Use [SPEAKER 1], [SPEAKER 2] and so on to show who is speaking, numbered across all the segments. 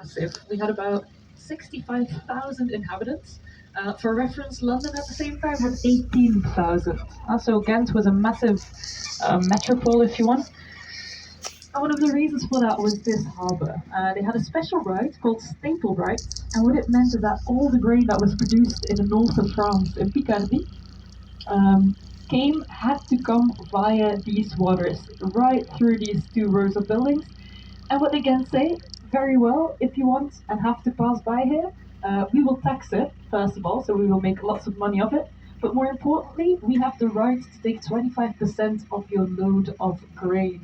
[SPEAKER 1] massive. We had about 65,000 inhabitants. For reference, London at the same time had 18,000. So Ghent was a massive metropole, if you want. And one of the reasons for that was this harbour. They had a special right called staple rights, and what it meant is that all the grain that was produced in the north of France, in Picardy, um, had to come via these waters, right through these two rows of buildings. And what they can say, very well, if you want and have to pass by here, we will tax it, first of all, so we will make lots of money of it. But more importantly, we have the right to take 25% of your load of grain.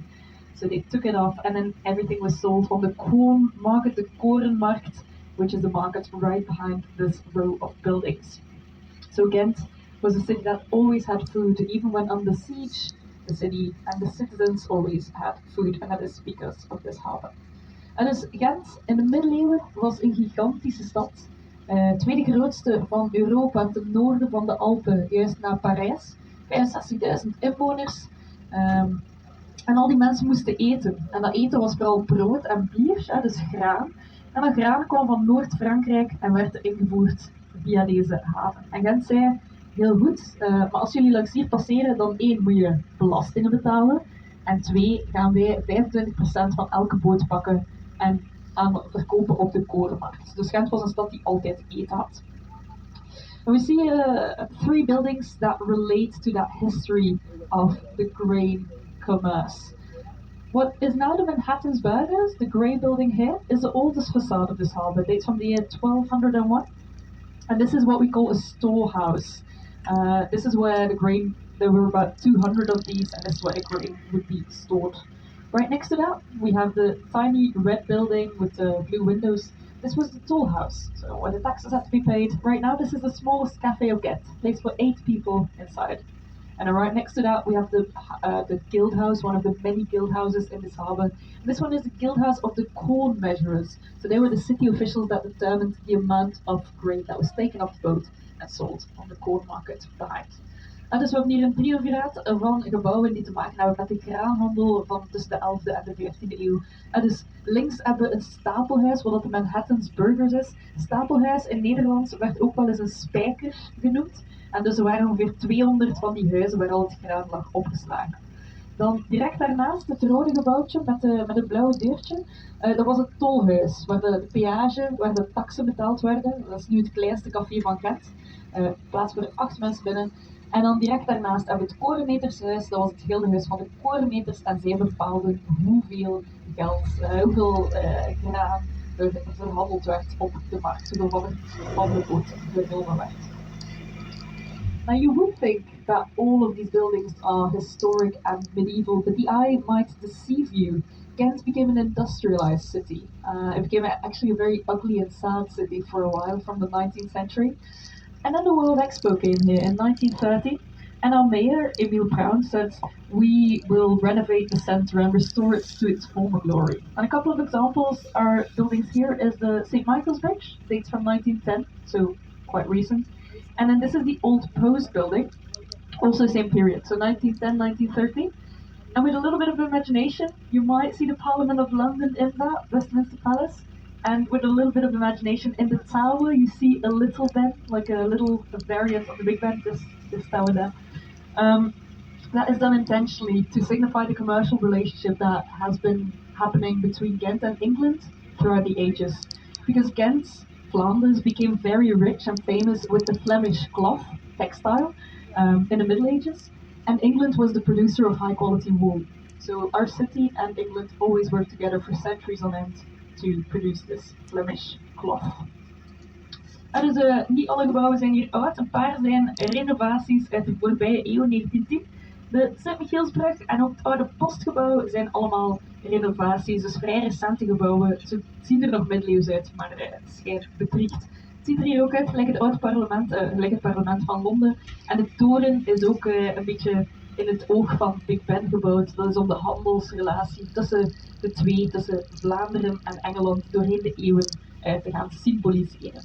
[SPEAKER 1] So they took it off, and then everything was sold on the corn market, the Korenmarkt, which is the market right behind this row of buildings. So Ghent was a city that always had food, even when under siege. The city and the citizens always had food, and that is because of this harbor. En dus Gent in de middeleeuwen was een gigantische stad. Tweede grootste van Europa ten noorden van de Alpen, juist na Parijs. 65.000 inwoners. En al die mensen moesten eten. En dat eten was vooral brood en bier, dus graan. En dat graan kwam van Noord-Frankrijk en werd ingevoerd via deze haven. En Gent zei, heel goed, maar als jullie langs hier passeren, dan 1 moet je belastingen betalen. En 2 gaan wij 25% van elke boot pakken en aan verkopen op de korenmarkt. Dus Gent was een stad die altijd eten had. And we see 3 buildings that relate to that history of the grain commerce. What is now the Manhattan's Burgers, the grey building here, is the oldest facade of this harbour. It dates from the year 1201. And this is what we call a storehouse. This is where the grain, there were about 200 of these, and this is where the grain would be stored. Right next to that, we have the tiny red building with the blue windows. This was the toll house, so where the taxes had to be paid. Right now, this is the smallest cafe of Ghent, place for 8 people inside. And then right next to that, we have the guild house, one of the many guild houses in this harbour. This one is the guild house of the corn measurers. So they were the city officials that determined the amount of grain that was taken off the boat and sold on the corn market behind. En dus we hebben hier een triumviraat van gebouwen die te maken hebben met de graanhandel van tussen de 11e en de 14e eeuw. En dus links hebben we een stapelhuis, wat de Manhattan's Burgers is. Stapelhuis in Nederlands werd ook wel eens een spijker genoemd. En dus er waren ongeveer 200 van die huizen waar al het graan lag opgeslagen. Dan direct daarnaast het rode gebouwtje met het blauwe deurtje. Dat was het tolhuis, waar de peage, waar de taxen betaald werden. Dat is nu het kleinste café van Gent. Plaats voor 8 mensen binnen. En dan direct daarnaast hebben we het korenmetershuis. Dat was het gildehuis van de korenmeters. En zij bepaalden hoeveel geld, hoeveel graan er verhandeld werd op de markt. Hoeveel van de boot genomen werd. Now you would think that all of these buildings are historic and medieval, but the eye might deceive you. Ghent became an industrialized city. It became actually a very ugly and sad city for a while from the 19th century. And then the World Expo came here in 1930, and our mayor, Emil Brown, said, we will renovate the centre and restore it to its former glory. And a couple of examples are buildings here is the St. Michael's Bridge, dates from 1910, so quite recent. And then this is the Old Post building, also same period, so 1910, 1930. And with a little bit of imagination, you might see the Parliament of London in that, Westminster Palace. And with a little bit of imagination, in the tower you see a little Ben, like a little variant of the Big Ben, this tower there. That is done intentionally to signify the commercial relationship that has been happening between Ghent and England throughout the ages. Because Ghent, Flanders, became very rich and famous with the Flemish cloth, textile, in the Middle Ages. And England was the producer of high quality wool. So our city and England always worked together for centuries on end to produce this Flemish cloth. En dus niet alle gebouwen zijn hier oud, een paar zijn renovaties uit de voorbije eeuw, 1910. De Sint-Michielsbrug en ook het oude postgebouw zijn allemaal renovaties, dus vrij recente gebouwen. Ze zien er nog middeleeuws uit, maar het schijnt betricht. Het ziet er hier ook uit, gelijk het oude parlement, gelijk het parlement van Londen. En de toren is ook een beetje in het oog van Big Ben gebouwd. Dat is om de handelsrelatie tussen de twee, tussen Vlaanderen en Engeland, doorheen de eeuwen te gaan symboliseren.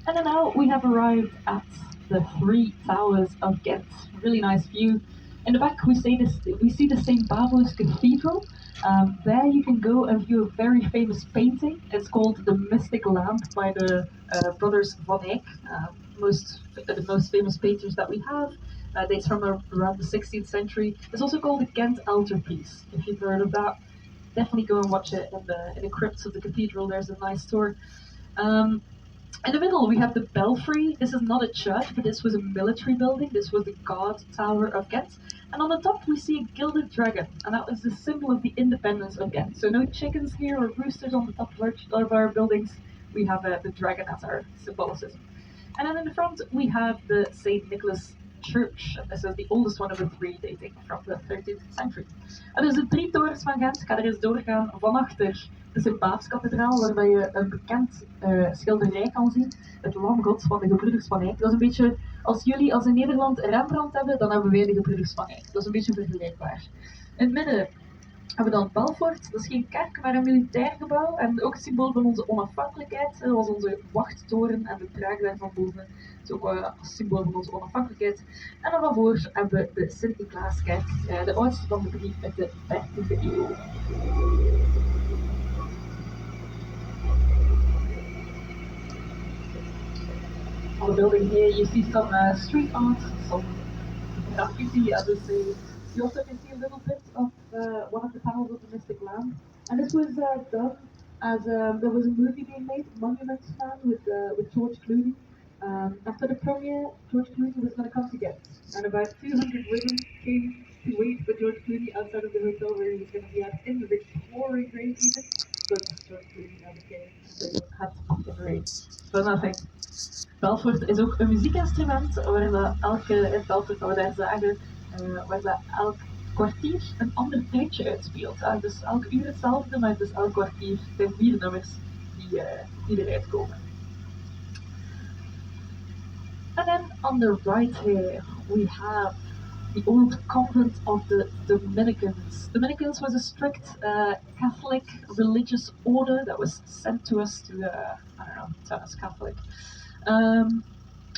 [SPEAKER 1] And then now we have arrived at the 3 towers of Ghent. Really nice view. In the back we see the St. Bavo's Cathedral. There you can go and view a very famous painting. It's called The Mystic Lamp by the brothers Van Eyck, the most famous painters that we have. Dates from around the 16th century. It's also called the Ghent altarpiece. If you've heard of that, definitely go and watch it in the crypts of the cathedral. There's a nice tour. Um, in the middle, we have the belfry. This is not a church, but this was a military building. This was the guard tower of Ghent. And on the top, we see a gilded dragon, and that was the symbol of the independence of Ghent. So no chickens here or roosters on the top of our buildings. We have the dragon as our symbolism. And then in the front, we have the St. Nicholas Church. And this is the oldest one of the three, dating from the 13th century. En dus de drie torens van Gent. Ik ga er eens doorgaan. Van achter de Sint-Paafskathedraal, waarbij je een bekend schilderij kan zien. Het Lam Gods van de Gebroeders van Eyck. Dat is een beetje, als jullie als in Nederland Rembrandt hebben, dan hebben wij de Gebroeders van Eyck. Dat is een beetje vergelijkbaar. In het midden hebben we dan Belfort. Dat is geen kerk, maar een militair gebouw. En ook het symbool van onze onafhankelijkheid. Dat was onze wachttoren en de draak daar van boven. Dat is ook een symbool van onze onafhankelijkheid. En dan van voor hebben we de Sint-Niklaaskerk. De oudste van de drie uit de 13e eeuw. On the building here you see some street art, some graffiti, I would say. You also can see a little bit of one of the panels of the Mystic Lamp. And this was done as there was a movie being made, Monument Man, with George Clooney. After the premiere, George Clooney was going to come to Ghent. And about 200 women came to wait for George Clooney outside of the hotel where he was going to be at in the pouring rain even. But George Clooney never came, so he had to come in the rain. For nothing. Belfort is ook een muziekinstrument waar in Belfort, wat we daar zagen, waar dat elk kwartier een ander tijdje uitspeelt. Dus elk uur hetzelfde, maar dus elk kwartier zijn 4 nummers die eruit komen. And then on the right here we have the old convent of the Dominicans. Dominicans was a strict Catholic religious order that was sent to us to, turn us Catholic.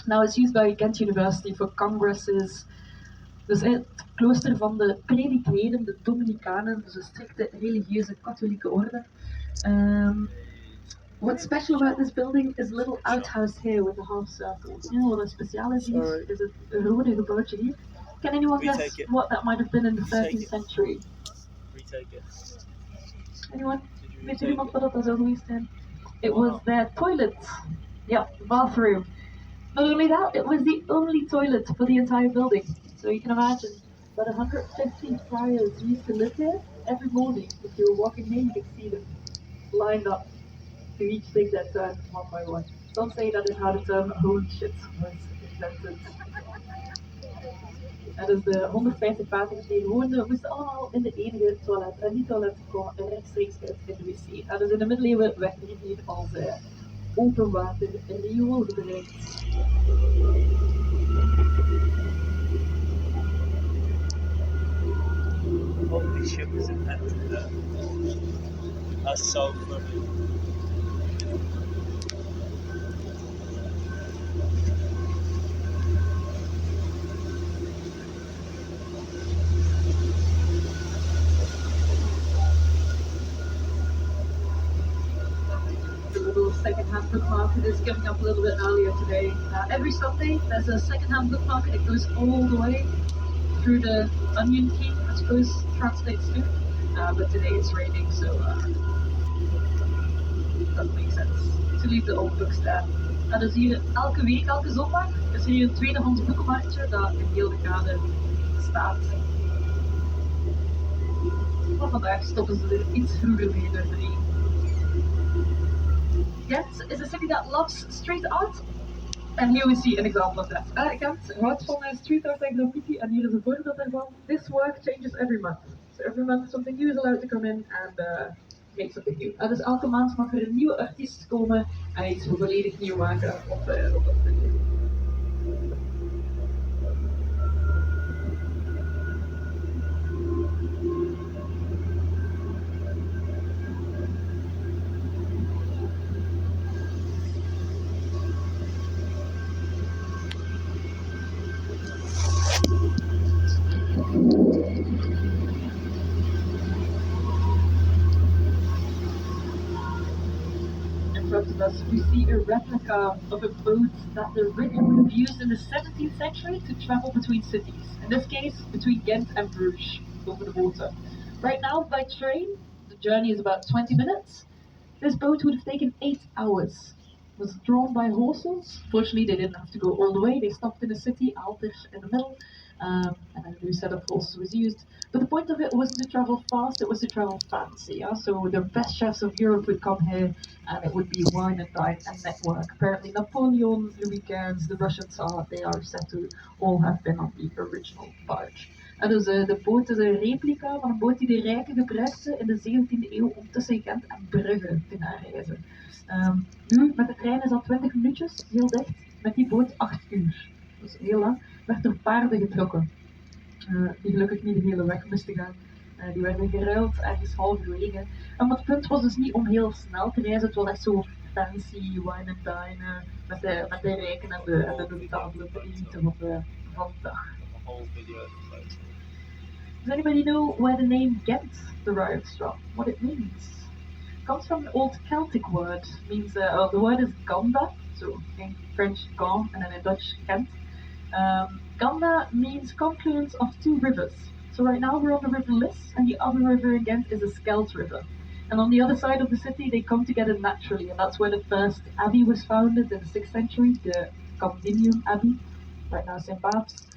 [SPEAKER 1] Now it's used by Ghent University for congresses. Dus het klooster van de predikeren, de Dominicanen, dus een strikte religieuze katholieke orde. What's special about this building is a little outhouse here with a half circle. You know what speciaal is hier? Is het rode gebouwtje hier. Can anyone guess what that might have been in the 13th century?
[SPEAKER 2] Retake it.
[SPEAKER 1] Anyone? Weet je iemand wat dat zou geweest zijn? It was their toilet. Yeah, the bathroom. Not only that, it was the only toilet for the entire building. So you can imagine, about 150 friars used to live here. Every morning, if you were walking here, you could see them lined up to each take their turn one by one. Don't say that is how the term holy shit was invented. En dus de 150 paters die woonden, moesten allemaal in de enige toilet. En die toilet kwam rechtstreeks uit in de wc. En dus in de middeleeuwen werd er hier als open water riool gebruikt.
[SPEAKER 2] Holy shit was invented there. That's so funny.
[SPEAKER 1] Second-hand book market is coming up a little bit earlier today. Every Sunday there's a second-hand book market. It goes all the way through the Onion King, I suppose translates to. But today it's raining, so it doesn't make sense to leave the old books there. Dus hier elke week, elke zondag, is hier een tweedehands boekenmarktje dat in heel de kade staat. Maar vandaag stoppen ze er iets vroeger mee door de regen. Ghent is a city that loves street art, and here we see an example of that. Ghent houdt van street art en graffiti, en hier is een voorbeeld daarvan. This work changes every month. So every month something new is allowed to come in and make something new. Dus elke maand mag er een nieuwe artiest komen en iets volledig nieuw maken op dat punt. front of us, we see a replica of a boat that the rich would have used in the 17th century to travel between cities. In this case, between Ghent and Bruges, over the water. Right now, by train, the journey is about 20 minutes. This boat would have taken 8 hours. It was drawn by horses. Fortunately, they didn't have to go all the way. They stopped in a city, Altich in the middle, and a new set of horses was used. But the point of it wasn't to travel fast, it was to travel fancy. Yeah? So the best chefs of Europe would come here, and it would be wine and dine and network. Apparently, Napoleon, Louis XV, the Russian Tsar, they are said to all have been on the original barge. En dus de boot is een replica van een boot die de rijken gebruikten in de 17e eeuw om tussen Gent en Brugge te gaan reizen. Nu, met de trein is dat 20 minuutjes, heel dicht. Met die boot 8 uur. Dus heel lang. Werd er paarden getrokken. Die gelukkig niet de hele weg moesten gaan. Die werden geruild ergens halverwege. En het punt was dus niet om heel snel te reizen. Het was echt zo fancy wine and dine met de rijken en de notabele elite van de dag.
[SPEAKER 2] The whole video photo.
[SPEAKER 1] Does anybody know where the name Gent derives from? What it means? It comes from an old Celtic word. Means the word is ganda, so in French Gand and then in Dutch Gent. Ganda means confluence of two rivers. So right now we're on the River Liss, and the other river in Ghent is the Scheldt River. And on the other side of the city, they come together naturally, and that's where the first abbey was founded in the 6th century, the Cambinium Abbey, right now St. Babs.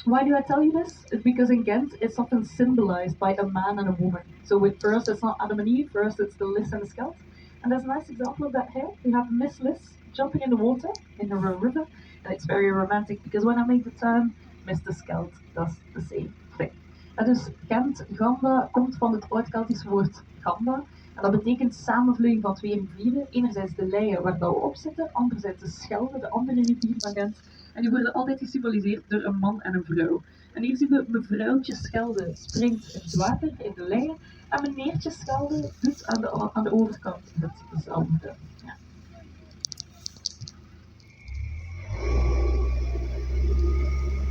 [SPEAKER 1] Why do I tell you this? It's because in Ghent it's often symbolized by a man and a woman. So with first it's not Adam and Eve, first it's the Liss and the Scheldt. And there's a nice example of that here. We have Miss Liss jumping in the water in the river, and it's very romantic because when I make the turn, Mr. Scheldt does the same thing. En dus Gent, Ganda, komt van het oud-Keltische woord Ganda. En dat betekent samenvloeiing van twee rivieren. Enerzijds de leien waar we op zitten, anderzijds de Schelde, de andere rivier van Gent. En die worden altijd gesymboliseerd door een man en een vrouw. En hier zien we mevrouwtje Schelde springt in het water, in de leien. En meneertje Schelde doet aan de overkant hetzelfde. Ja.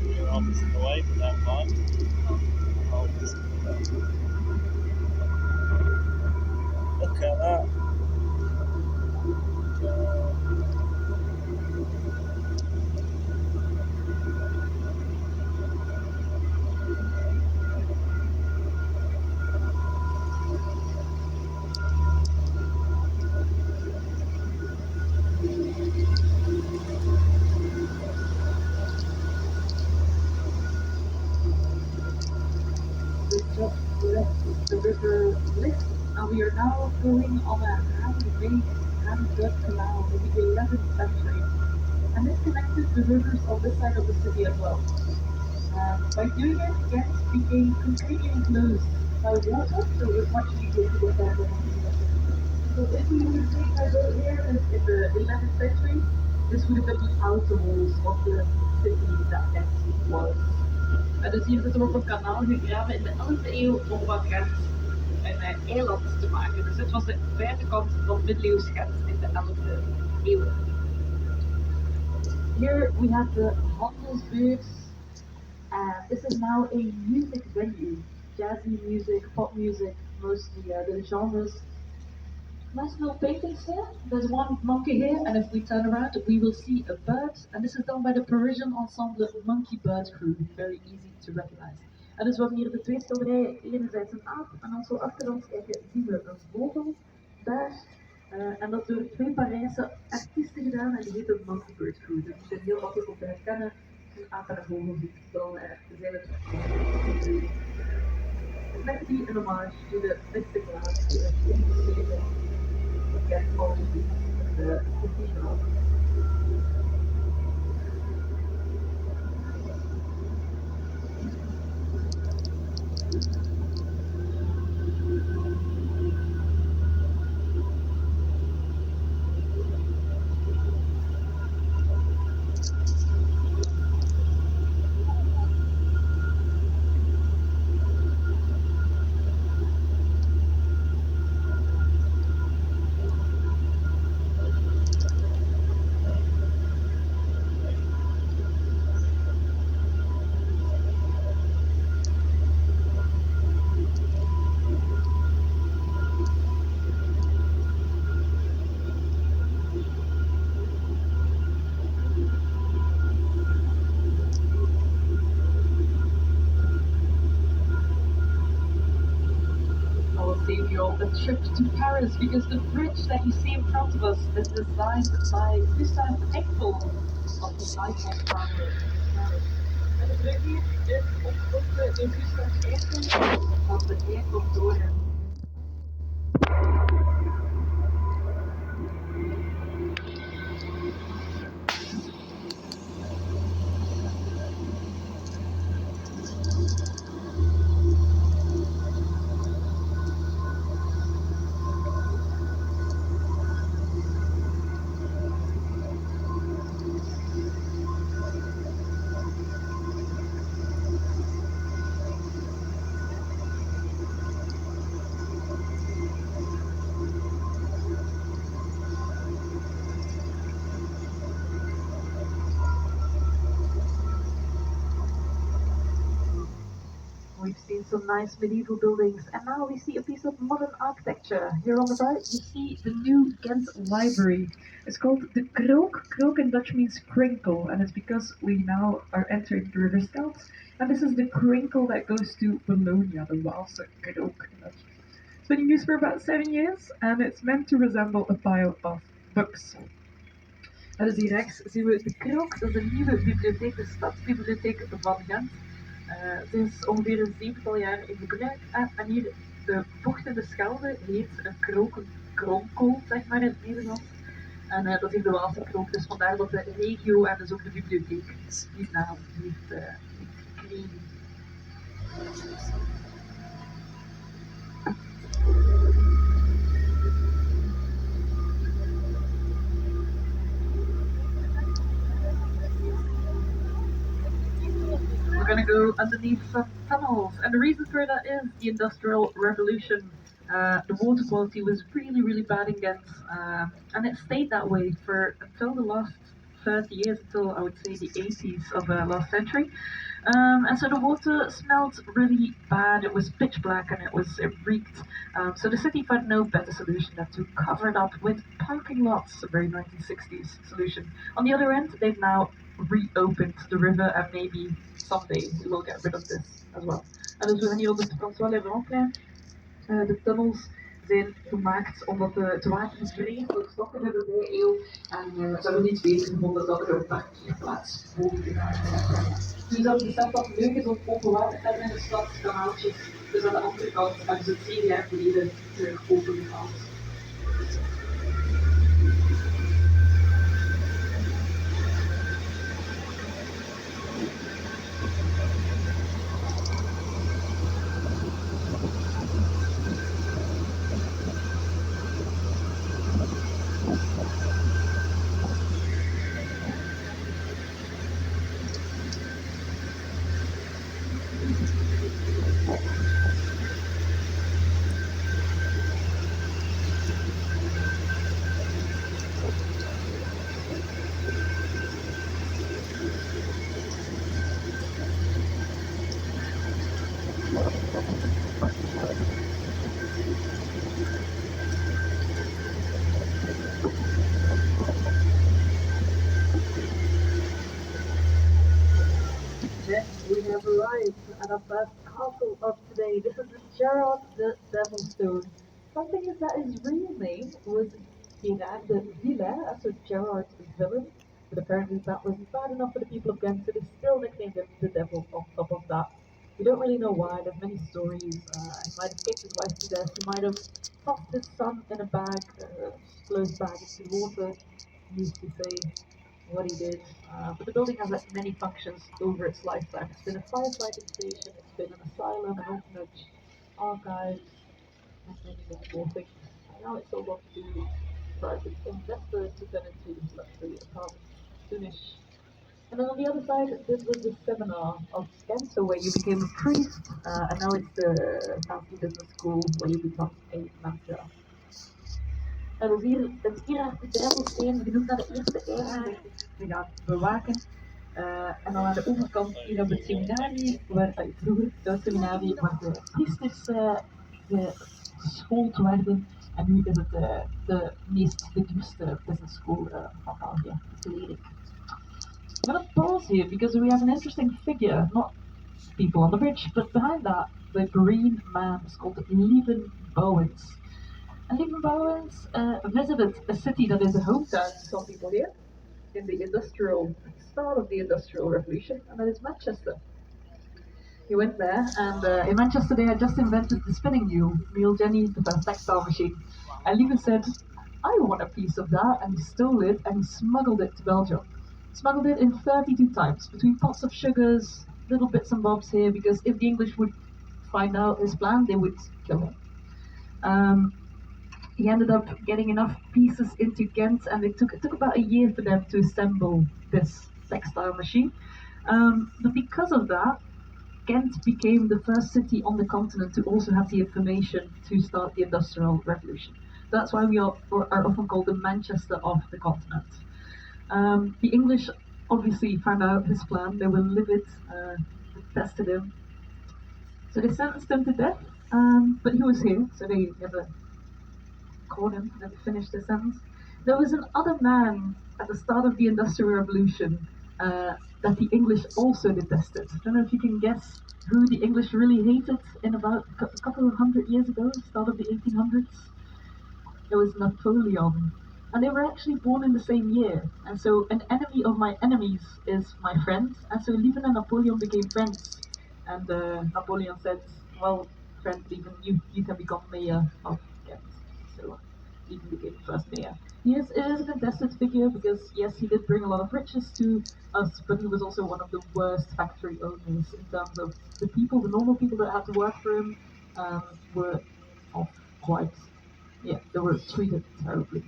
[SPEAKER 2] You're opposite away from that line. Oh, this is good. Look at that.
[SPEAKER 1] The river Liss, and we are now going on a hand-dug canal in the 11th century. And this connected the rivers on this side of the city as well. By doing it, Ghent became completely enclosed by water, so it was much easier to get down the So if we would take our boat here in the 11th century, this would have been the outer walls of the city that Ghent was. Dus hier zitten we op een kanaal gegraven in de 11e eeuw om van Gent een eiland te maken. Dus dit was de buitenkant van middeleeuws Gent in de 11e eeuw. Here we have the Handelsbeurs. This is now a music venue. Jazzy music, pop music, mostly the genres. National paintings here. There's one monkey here, and if we turn around, we will see a bird. And this is done by the Parisian ensemble Monkey Bird Crew. Very easy to recognize. En dus we hebben hier de twee schilderijen. Enerzijds een aap, en dan zo achter ons kijken zien we een vogel daar. En dat door twee Parijse artiesten gedaan, en die heet de Monkey Bird Crew. Dus je kunt heel makkelijk op herkennen. Als je een aap en een vogel ziet, dan zijn het met die een hommage to de beste plaats die is ingeschreven. Get all the cathedral. trip to Paris because the bridge that you see in front of us is designed by Gustave Eiffel of the Eiffel Tower in Paris. En de brug hier is ontworpen door Gustave Eiffel van de Eiffeltoren. We've seen some nice medieval buildings, and now we see a piece of modern architecture. Here on the right, you see the new Gent Library. It's called the Krook. Krook in Dutch means crinkle, and it's because we now are entering the River Scheldt. And this is the crinkle that goes to Bologna, the Waalse Krook in Dutch. It's been in use for about 7 years, and it's meant to resemble a pile of books. En dus hier rechts zien we de Krook, dat is de nieuwe bibliotheek, de stadsbibliotheek van Gent. Het is ongeveer een 7-tal jaar in gebruik. En hier de bocht in de Schelde heet een kronkel, zeg maar in het Nederlands. En dat is hier de Waalse krook, dus vandaar dat de regio en dus ook de bibliotheek die naam heeft gekregen. We're going to go underneath some tunnels, and the reason for that is the Industrial Revolution. The water quality was really, really bad in Ghent, and it stayed that way for until the last 30 years, until I would say the 80s of last century. And so the water smelled really bad. It was pitch black and it reeked. So the city found no better solution than to cover it up with parking lots, a very 1960s solution. On the other end, they've now reopened the river, and maybe someday we will get rid of this as well. En dus we gaan hier op het François Lebrunplein. De tunnels zijn gemaakt omdat het water is vreemd gestoken in de eeuw. En ze hebben niet beter gevonden dan er een parkeerplaats boven te gaan. Dus dat beseft dat het leuk is om open water te hebben in de stad, kanaaltjes. Dus aan de andere kant hebben ze het 7 jaar geleden terug open gehaald. We have arrived at our first castle of today. This is the Gerard the Devilstone. Something is that his real name was Gerard de Ville, as a Gerard's villain, but apparently that was bad enough for the people of Ghent, so they still nicknamed him the Devil on top of that. We don't really know why, there's many stories. He might have kicked his wife to death, he might have tossed his son in a bag, closed bag into the water, used to say what he did. But the building has many functions over its lifetime. It's been a firefighting station, it's been an asylum, an orphanage, archives, and many more things. And now it's sold off to private investors to turn into luxury apartments soonish. And then on the other side, this was the seminar of Gent, so where you became a priest, and now it's the fancy business school where you become a manager. En we zien een Gerard de Dresselsteen, genoemd naar de eerste eigen, we gaan bewaken. En dan aan de overkant hier op het seminarie, waar vroeger het seminarie waar de priesters geschoold werden. En nu is het de duurste business school van België, de Lyric. I'm going to pause here because we have an interesting figure, not people on the bridge, but behind that, the green man is called Lieven Bowens. And Liebenbouwens visited a city that is a hometown to some people here in the start of the Industrial Revolution, and that is Manchester. He went there, and in Manchester they had just invented the spinning mule Jenny, the first textile machine. And Liebe said, I want a piece of that, and he stole it and he smuggled it to Belgium. Smuggled it in 32 times, between pots of sugars, little bits and bobs here, because if the English would find out his plan, they would kill him. Um, he ended up getting enough pieces into Ghent, and it took about a year for them to assemble this textile machine. But because of that, Ghent became the first city on the continent to also have the information to start the Industrial Revolution. That's why we are often called the Manchester of the continent. The English obviously found out his plan. They were livid, tested him. So they sentenced him to death, but he was here, so they never caught him, never finished the sentence. There was another man at the start of the Industrial Revolution that the English also detested. I don't know if you can guess who the English really hated in about a couple of hundred years ago, start of the 1800s. It was Napoleon. And they were actually born in the same year. And so an enemy of my enemies is my friend. And so Lieven and Napoleon became friends. And Napoleon said, well, friend Lieven, you can become mayor of Ghent. So Lieven became the first mayor. It is a contested figure because, yes, he did bring a lot of riches to us, but he was also one of the worst factory owners in terms of the people, the normal people that had to work for him, were quite, yeah, they were treated terribly.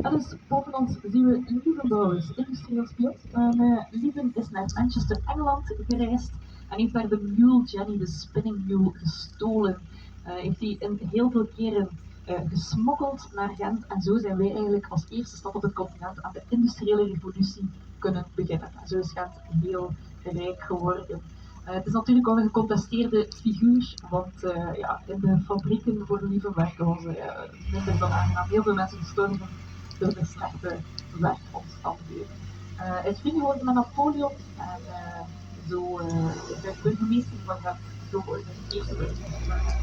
[SPEAKER 1] Dat is bovenal zien we Liebenbouwers industrieel speelt. Lieven is naar Manchester, Engeland gereisd en heeft daar de mule Jenny, de spinning mule, gestolen. Heeft die heel veel keren gesmokkeld naar Gent en zo zijn wij eigenlijk als eerste stad op het continent aan de industriële revolutie kunnen beginnen. En zo is Gent heel rijk geworden. Het is natuurlijk al een gecontesteerde figuur, want ja, in de fabrieken voor de lieve werken was minder dan aangenaam. Heel veel mensen gestorven door de slechte werkomstandigheden. Hij is vriend geworden met Napoleon en zo de burgemeester van Gent zo geworden in de Eerste Wereldoorlog.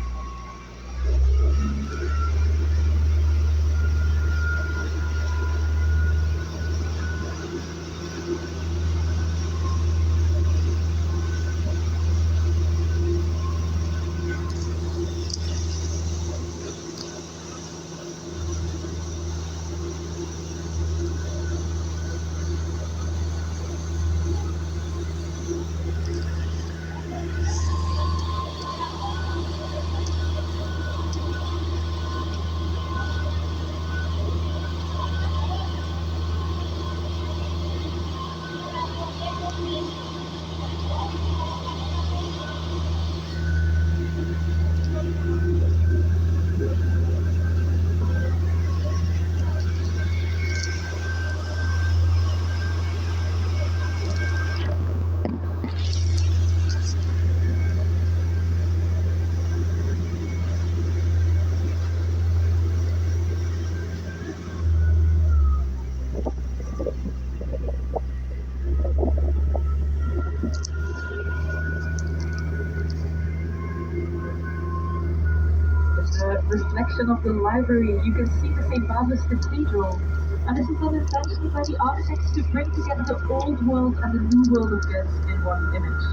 [SPEAKER 1] Reflection of the library, you can see the St. Barbara's Cathedral. And this is done intentionally by the architects to bring together the old world and the new world of Ghent in one image.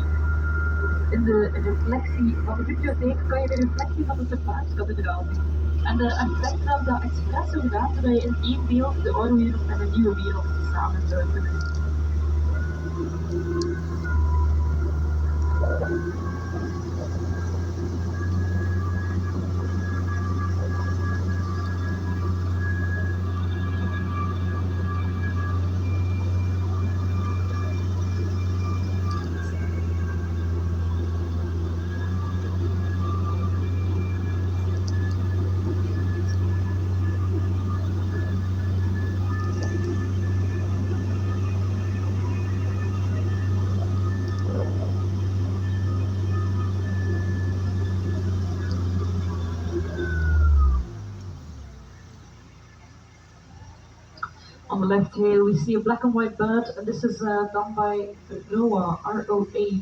[SPEAKER 1] In de reflectie van de bibliotheek kan je de reflectie van de St. Barbara's zien. En de architecten hebben dat expres zo gedaan, zodat je in één beeld de oude wereld en de nieuwe wereld samen zou kunnen zien. On the left here we see a black and white bird, and this is done by Roa, R-O-A.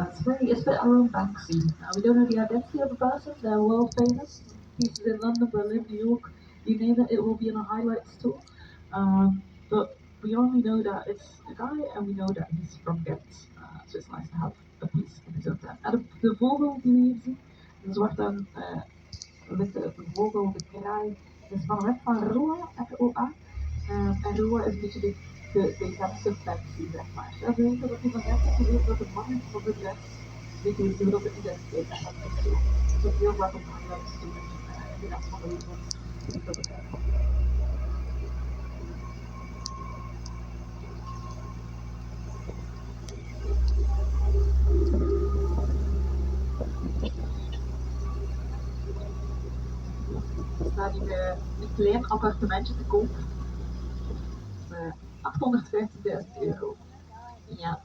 [SPEAKER 1] It's a bit our own Banksy. We don't know the identity of the person, they're world famous. pieces in London, Berlin, New York, you name it, it will be in a highlights tour. But we only know that it's a guy and we know that he's from Gent. So it's nice to have a piece in his own time. En de vogel die we hier zien, dus wordt dan witte vogel, de kraai, is van wet van Roa, R-O-A. En Roa is een beetje de Gentse fancy, zeg maar. Ja, we weten dat hij van Gent is, we weten dat het man is, maar voor de rest weten we niet dat het identiteit is. Dat is zo. Dus ook heel vaak op highlights doen in de rest van de wereld. Er staat hier een klein appartementje te koop. 850.000 euro. Ja.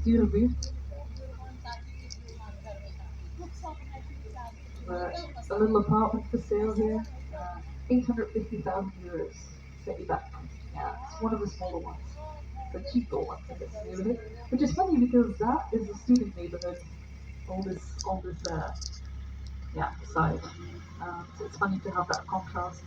[SPEAKER 1] Dure buurt. A little apartment for sale here. 850,000 euros. City back. Yeah, it's one of the smaller ones. The cheaper ones, I guess, neighborhood. Which is funny because that is a student neighborhood. All this yeah, side. So it's funny to have that contrast.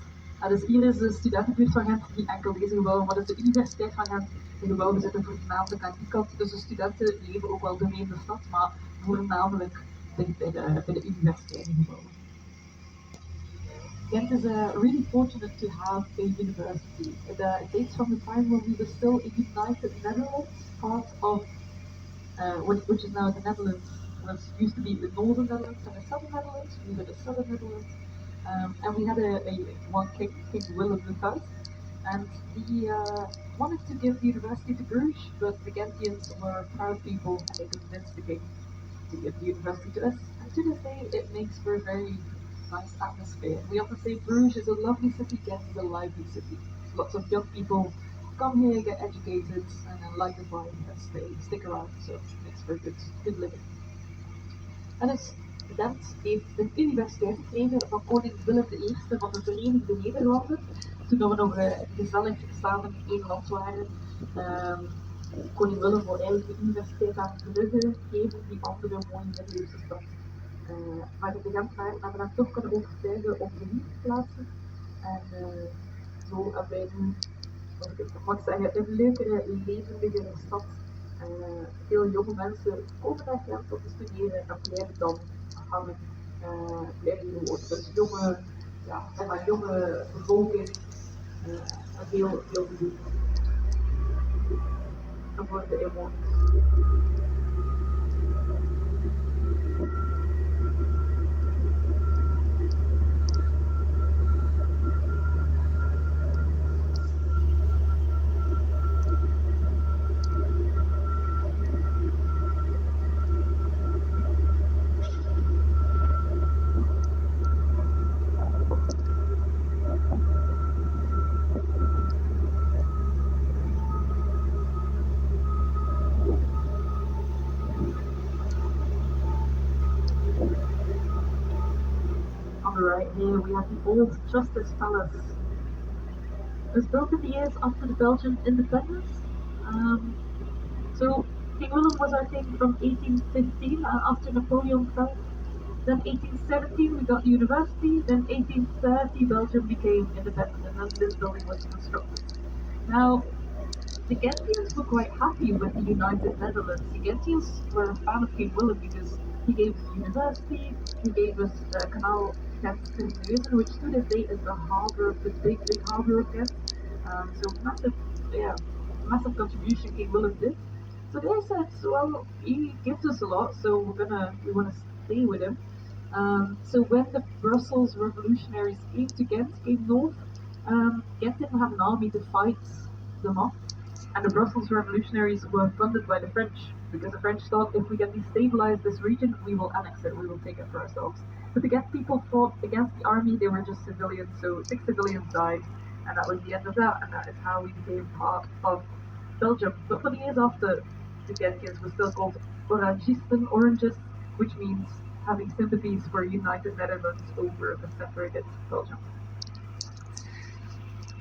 [SPEAKER 1] Dus hier is de studentenbuurt van Gent, niet enkel deze gebouwen, maar dat is de Universiteit van Gent. De gebouwen zitten voornamelijk aan die kant, dus de studenten leven ook wel doorheen de stad, maar voornamelijk dicht bij de universiteitsgebouwen. Gent is really fortunate to have a university. It dates from the time when we were still a united Netherlands, part of which is now the Netherlands. Was used to be the Northern Netherlands and the Southern Netherlands. We were the Southern Netherlands, and we had one king, King Willem I, and he wanted to give the university to Bruges, but the Gentians were proud people and they convinced the king to give the university to us. And to this day, it makes for a very nice atmosphere. We often say Bruges is a lovely city, Gent is a lively city. Lots of young people come here, get educated, and like the vibe and stick around. So it makes for good living. En dus Gent heeft een universiteit gekregen van koning Willem I van de Verenigde Nederlanden. Toen we nog gezellig samen in één land waren. Koning Willem wil eigenlijk de universiteit aan Brugge geven, die andere mooie middeleeuwse stad. Maar de Gentenaren hebben hem toch kunnen overtuigen om ze niet te plaatsen. En zo hebben wij nu, ik mag zeggen, een leukere, levendigere stad. Veel jonge mensen komen naar Gent om te studeren en blijven dan hangen, blijven hier wonen. Dus jonge bevolking en veel gedoe. Dan worden de emoties. Right here we have the Old Justice Palace. It was built in the years after the Belgian independence. So King Willem was our king from 1815 after Napoleon fell. Then 1817 we got the university. Then 1830 Belgium became independent and then this building was constructed. Now the Gentians were quite happy with the United Netherlands. The Gentians were a fan of King Willem because he gave us the university, he gave us the canal Gent, which to this day is the harbor, the big harbor of Gent. So massive contribution King Willem did. So they said, well, he gives us a lot, so we want to stay with him. So when the Brussels revolutionaries came north, Gent didn't have an army to fight them off. And the Brussels revolutionaries were funded by the French, because the French thought if we can destabilize this region, we will annex it, we will take it for ourselves. But the Gent people fought against the army, they were just civilians, so 6 civilians died, and that was the end of that, and that is how we became part of Belgium. But for the years after, the Gentians were still called Orangisten, Orangists, which means having sympathies for United Netherlands over the separated Belgium.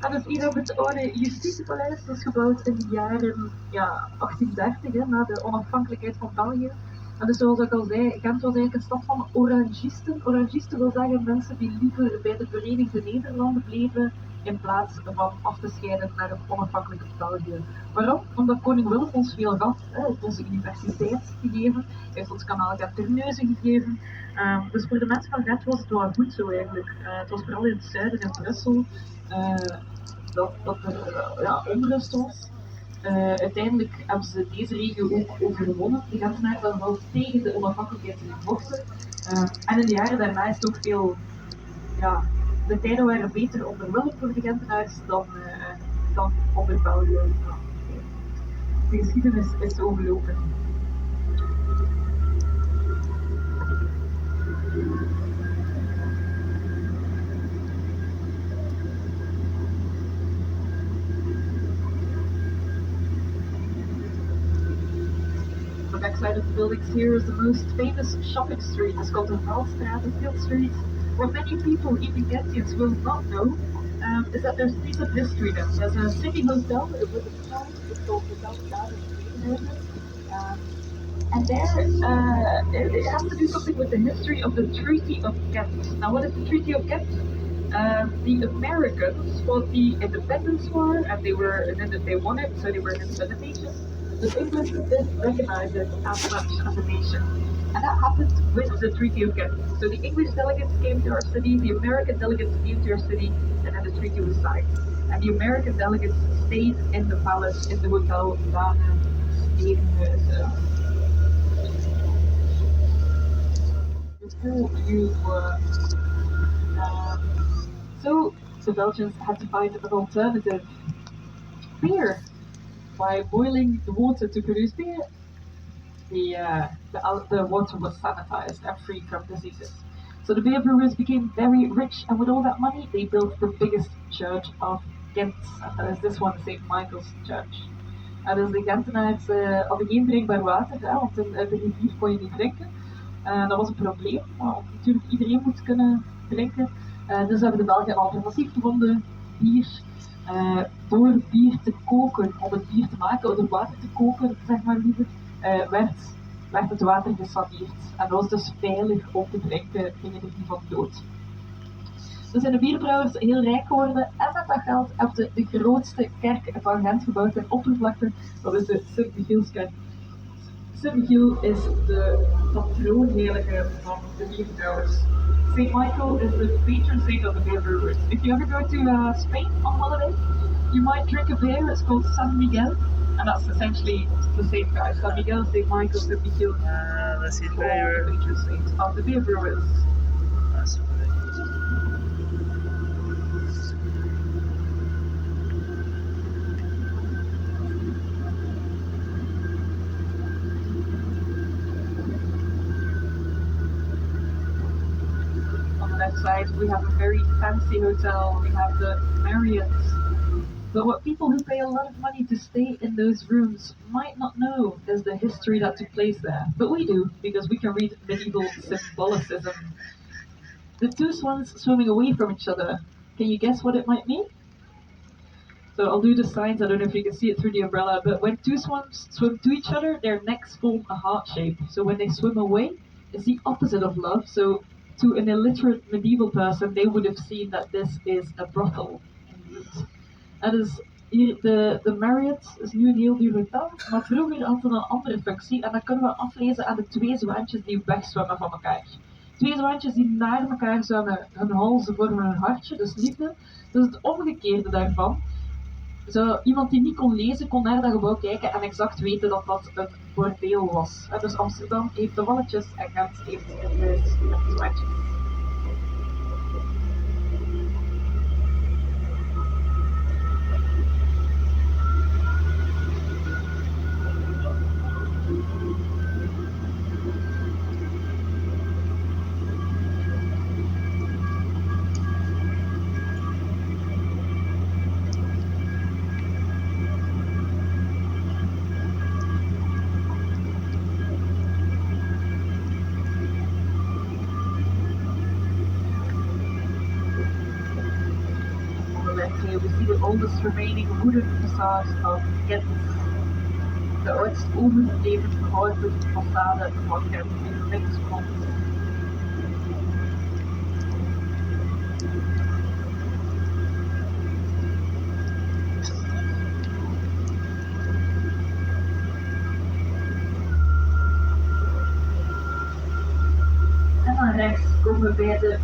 [SPEAKER 1] En dus hier hebben we het oude Justitiepaleis, dat is gebouwd in de jaren 1830, na de onafhankelijkheid van België. En dus zoals ik al zei, Gent was eigenlijk een stad van orangisten. Orangisten wil zeggen mensen die liever bij de Verenigde Nederlanden bleven in plaats van af te scheiden naar een onafhankelijk België. Waarom? Omdat koning Willem ons veel gaf. Hij heeft ons de universiteit gegeven, hij heeft ons kanaal Gent-Terneuzen gegeven. Dus voor de mensen van Gent was het wel goed zo eigenlijk. Het was vooral in het zuiden, in Brussel, dat er onrust was. Uiteindelijk hebben ze deze regio ook overwonnen. De Gentenaars hadden wel tegen de onafhankelijkheid gevochten. En in de jaren daarna is het ook veel, ja, de tijden waren beter onder Willem voor de Gentenaars dan onder België. De geschiedenis is zo gelopen. The backside of the buildings here is the most famous shopping street. It's called the Valstraat and Field Street. What many people, even Gentians, will not know is that there's a piece of history there. There's a city hotel with a town. It's called the Valstraat and there it has to do something with the history of the Treaty of Ghent. Now, what is the Treaty of Ghent? The Americans fought the Independence War, and they won it, so they were an independent nation. The English didn't recognize it as much as a nation. And that happened with the Treaty of Ghent. So the English delegates came to our city, the American delegates came to our city, and then the treaty was signed. And the American delegates stayed in the palace, in the hotel, Stevenhuizen. Before you were... So the Belgians had to find an alternative beer. By boiling the water to produce beer, the water was sanitized and free from diseases. So the beer brewers became very rich, and with all that money, they built the biggest church of Ghent. And that is this one, St. Michael's Church. En dus de Gentenaars hadden geen drinkbaar water, want in de rivier kon je niet drinken. Dat was een probleem, want natuurlijk iedereen moet kunnen drinken. Dus hebben de Belgen een alternatief gevonden, bier. Door bier te koken, om het bier te maken, door water te koken, zeg maar liever, werd het water gesaneerd. En dat was dus veilig om te drinken, gingen er niet van dood. Dus zijn de bierbrouwers heel rijk geworden en met dat geld hebben ze de grootste kerk van Gent gebouwd in oppervlakte, dat is de Sint-Michielskerk. Sint-Michiel is de patroonheilige van de bierbrouwers. St. Michael is the patron saint of the beer brewers. If you ever go to Spain on holiday, you might drink a beer. It's called San Miguel, and that's essentially the same guy. San Miguel, St. Michael, St. Michiel.
[SPEAKER 2] That's it.
[SPEAKER 1] The patron saint of the beer brewers.
[SPEAKER 2] That's
[SPEAKER 1] Side, we have a very fancy hotel, we have the Marriott. But what people who pay a lot of money to stay in those rooms might not know is the history that took place there. But we do, because we can read medieval symbolicism. The two swans swimming away from each other. Can you guess what it might mean? So I'll do the signs, I don't know if you can see it through the umbrella, but when two swans swim to each other, their necks form a heart shape. So when they swim away, it's the opposite of love. So to an illiterate medieval person, they would have seen that this is a brothel. En dus hier, de Marriott is nu een heel duur hotel, maar vroeger had het een andere functie en dat kunnen we aflezen aan de twee zwaantjes die wegzwemmen van elkaar. Twee zwaantjes die naar elkaar zwemmen, hun halzen vormen een hartje, dus liefde. Dus het omgekeerde daarvan. Zo, iemand die niet kon lezen, kon naar dat gebouw kijken en exact weten dat dat een bordeel was. En dus Amsterdam heeft de walletjes en Gent heeft het huis met de zwaantjes. We see the oldest remaining wooden facade of Gent. de oudst overgebleven gouden façade van Gent in linksfront. En dan rechts komen we bij de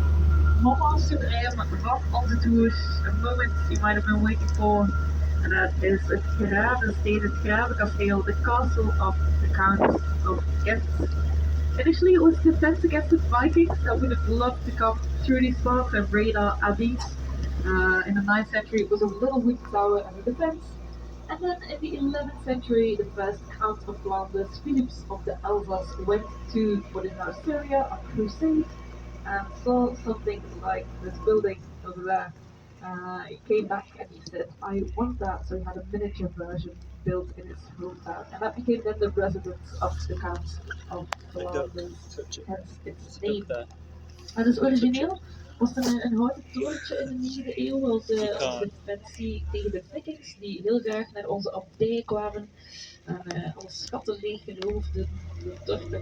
[SPEAKER 1] moment supreme van onze tour. A moment you might have been waiting for. And that is het Gravensteen, het Gravenkasteel, the castle of the Counts of Gent. Initially it was defense against the Vikings that would have loved to come through these spots and raid our abbeys. In the 9th century it was a little wooden tower and a defense. And then in the 11th century, the first Count of Flanders, Philips of the Elzas, went to what is now Syria on crusade and saw something like this building over there. He came back and he said, I want that. So he had a miniature version built in his hometown. And that became then the residence of the Count of Flanders, hence its name. En dus origineel was er een houten torentje in de 9e eeuw als defensie tegen de Vikings, die heel graag naar onze abdij kwamen en alle schatten leeggeroofden, de dorpen.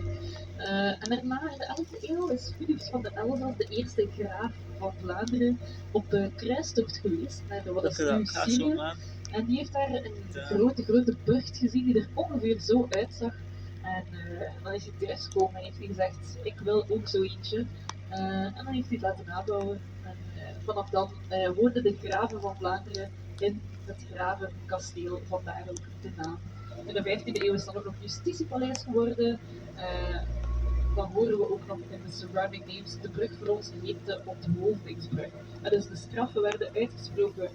[SPEAKER 1] En daarna in de 11e eeuw is Philips van de Elzas, de eerste graaf van Vlaanderen, op de kruistocht geweest naar wat is nu Syrië. En die heeft daar een grote burcht gezien die er ongeveer zo uitzag. En dan is hij thuisgekomen en heeft hij gezegd, ik wil ook zo eentje. En dan heeft hij het laten nabouwen. En vanaf dan woonden de graven van Vlaanderen in het gravenkasteel, vandaar ook de naam. In de 15e eeuw is dat ook nog justitiepaleis geworden. Dan horen we ook nog in de surrounding names, de brug voor ons heet de onthoofdingsbrug. En dus de straffen werden uitgesproken,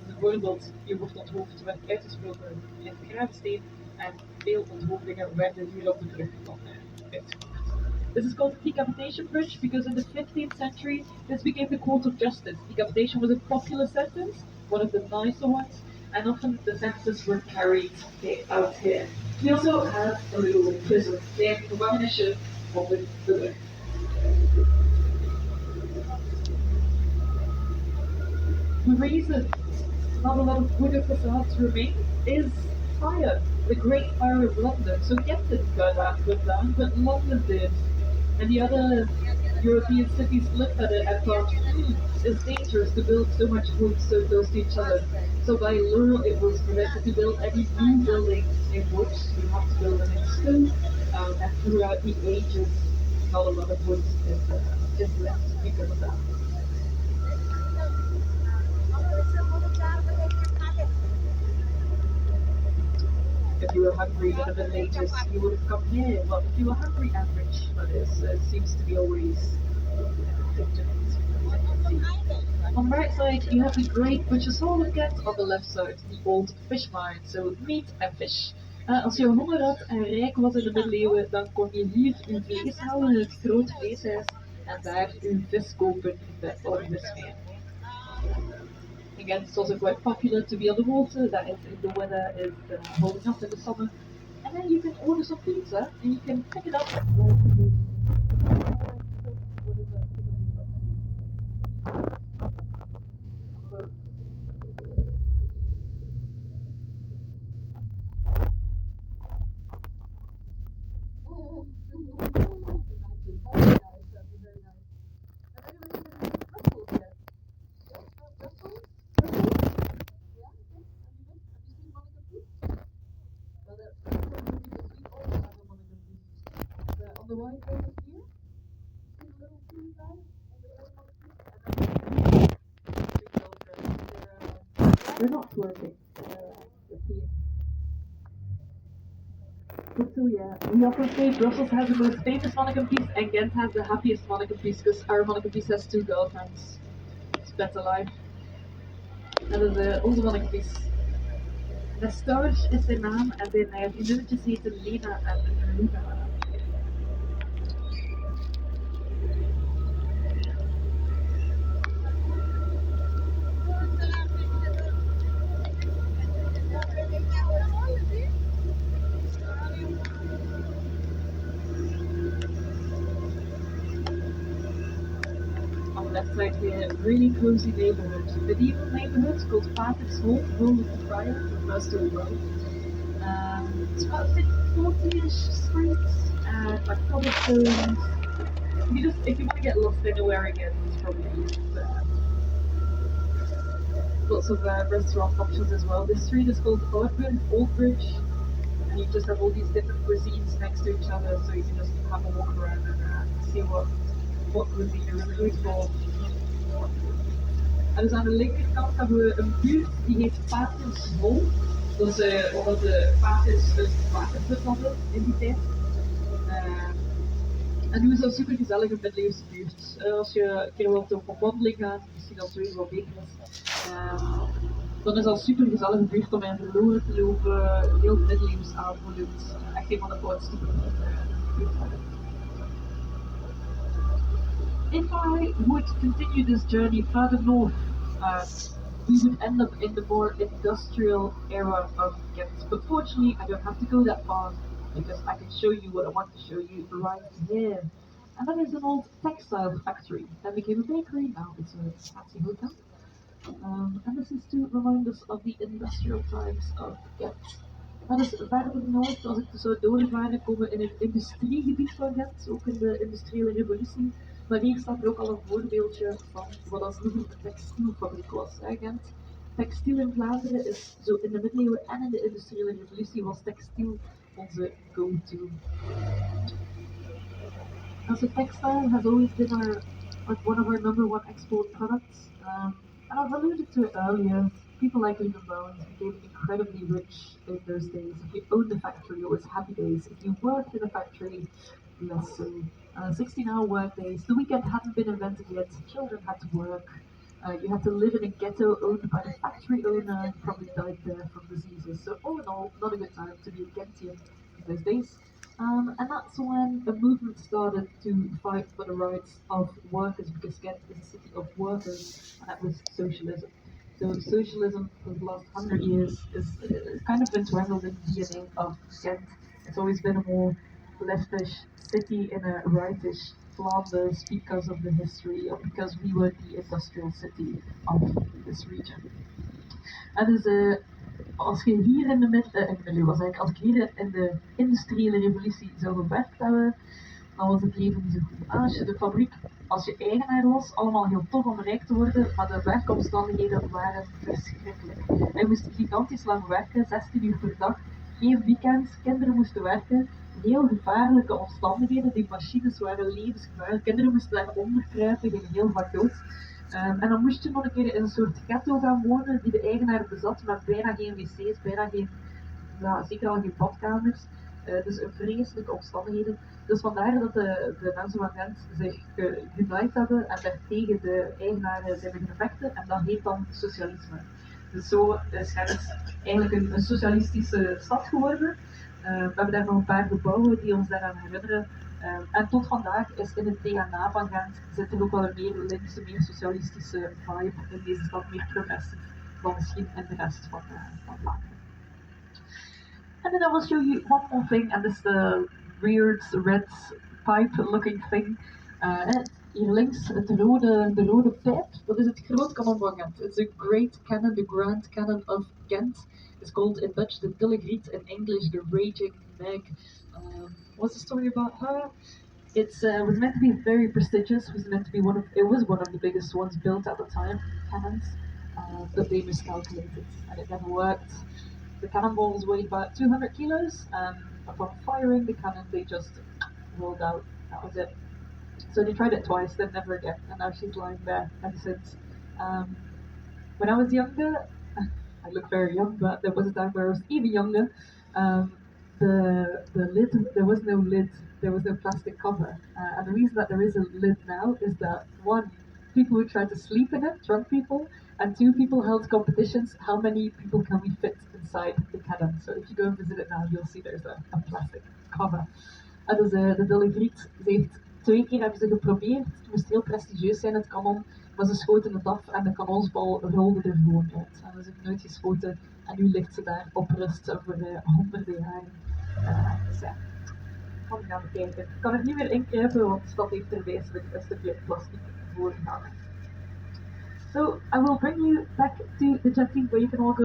[SPEAKER 1] bijvoorbeeld je wordt onthoofd, werd uitgesproken in het gravensteen en veel onthoofdingen werden hier op de brug dan uitgevoerd. This is called the decapitation bridge because in the 15th century this became the court of justice. Decapitation was a popular sentence, one of the nicer ones, and often the sentences were carried out here. We also have a little prison, the gevangenisje op de brug. The reason not a lot of wooden facades remain is fire, the Great Fire of London. So Gent didn't go down, but London did. And the other European cities looked at it and thought, it's dangerous to build so much wood so close to each other. So by law it was permitted to build any new buildings in wood. You have to build them in stone. And throughout the ages, not a lot of wood is left because of that. If you were hungry in the Middle Ages, you would have come here. Well, if you were hungry and rich, that is, seems to be always on the right side, you have the Great Butcher's Hall of Gent. On the left side, the Old Fish Mine, so meat and fish. Als je honger had en rijk was in de middeleeuwen, dan kon je hier uw vlees halen in het groot vleeshuis en daar uw vis kopen in de oude vismeer. Again, it's also quite popular to be on the water, that is if the weather is holding up in the summer. And then you can order some pizza and you can pick it up. On the white over here, see the little tree guy they're not twerking. But so yeah, we often say Brussels has the most famous mannequin piece and Gent has the happiest mannequin piece because our mannequin piece has 2 girlfriends. It's better life. Dat is onze mannequin piece. Nestorge is zijn naam en zijn vriendinnetjes heten Lena en Luna. Left side here, really cozy neighborhood. Medieval neighborhood called Pater's Home, home of the friar, the first of the world. It's about 40-ish streets and like cobblestones. If you want to get lost anywhere again, it's probably lots of restaurant options as well. This street is called Old Bridge, and you just have all these different cuisines next to each other, so you can just have a walk around and see what cuisine er is goed voor. En dus aan de linkerkant hebben we een buurt die heet Paterswol. Dat is omdat de paters een waterput hadden in die tijd. En nu is dat een super gezellige middeleeuwse buurt. Als je een keer wilt op wandeling gaat, misschien dat sowieso wel beter is. Dan is dat een super gezellige buurt om in verloren te lopen, heel middeleeuws aanvoelend. Echt een van de oudste buurten. If I would continue this journey further north, we would end up in the more industrial era of Ghent. But fortunately, I don't have to go that far because I can show you what I want to show you right here. And that is an old textile factory that became a bakery. Now it's a fancy hotel. And this is to remind us of the industrial times of Ghent. Dat is verder noord, als ik zou doorvaren, komen in het industriegebied van Gent, ook in de industriële revolutie. Maar hier staat er ook al een voorbeeldje van wat als vroeger de textielfabriek was. Hè, Gent. Textiel in Vlaanderen is zo in de middeleeuwen en in de industriële revolutie was textiel onze go-to. And so textile has always been one of our number one export products. And I've alluded to it earlier. People like Lehman Brothers became incredibly rich in those days. If you owned a factory, it was happy days. If you worked in a factory, less so. 16-hour work days. The weekend hadn't been invented yet. Children had to work. You had to live in a ghetto owned by the factory owner. You probably died there from diseases. So all in all, not a good time to be a Gentian in those days. And that's when a movement started to fight for the rights of workers, because Ghent is a city of workers, and that was socialism. So socialism for the last 100 years is kind of been strangled in the DNA of Ghent. It's always been a more leftish city in a rightish Flanders because of the history, or because we were the industrial city of this region. En dus als je hier in als ik hier in de industriële revolutie zou gewerkt hebben, dan was het leven niet zo goed. Als je de fabriek, als je eigenaar was, allemaal heel tof om rijk te worden, maar de werkomstandigheden waren verschrikkelijk. Je moest gigantisch lang werken, 16 uur per dag, geen weekends, kinderen moesten werken, heel gevaarlijke omstandigheden, die machines waren levensgevaarlijk, kinderen moesten daaronder kruipen, gingen heel vaak dood. En dan moest je nog een keer in een soort ghetto gaan wonen die de eigenaar bezat, met bijna geen wc's, bijna geen, zeker al geen badkamers. Dus een vreselijke omstandigheden. Dus vandaar dat de mensen van Gent zich geunite hebben en daartegen de eigenaren zijn beginnen vechten, en dat heet dan socialisme. Dus zo is Gent eigenlijk een socialistische stad geworden. We hebben daar nog een paar gebouwen die ons daaraan herinneren. En tot vandaag is in het DNA van Gent zit er ook wel een meer linkse, meer socialistische vibe in deze stad, meer progressief dan misschien in de rest van Vlaanderen. And then I will show you one more thing, and this is the weird red pipe-looking thing. Hier links de rode pijp, dat is het groot kanon van Gent. It's a great cannon, the grand cannon of Gent. It's called in Dutch the Dilligriet, in English the Raging Meg. What's the story about her? It was meant to be very prestigious. It was one of the biggest ones built at the time, cannons, but they miscalculated and it never worked. The cannonballs weighed about 200 kilos, and upon firing the cannon, they just rolled out. That was it. So they tried it twice, then never again, and now she's lying there ever since. When I was younger, I look very young, but there was a time where I was even younger. The lid, there was no lid, there was no plastic cover. And the reason that there is a lid now is that, one, people would try to sleep in it, drunk people, and two, people held competitions, how many people can we fit inside the cannon. So if you go and visit it now, you'll see there's a plastic cover. En dus de Dilligriet, twee keer hebben ze geprobeerd, het moest heel prestigieus zijn, het kanon, maar ze schoten het af en de kanonsbal rolde er gewoon uit. En ze heeft nooit geschoten en nu ligt ze daar op rust voor honderden jaren. Dus ja, kan ik gaan bekijken. Ik kan er niet meer inkruipen, want dat heeft er wijselijk een stukje plastic voor gehangen. So I will bring you back to the jet team where you can all go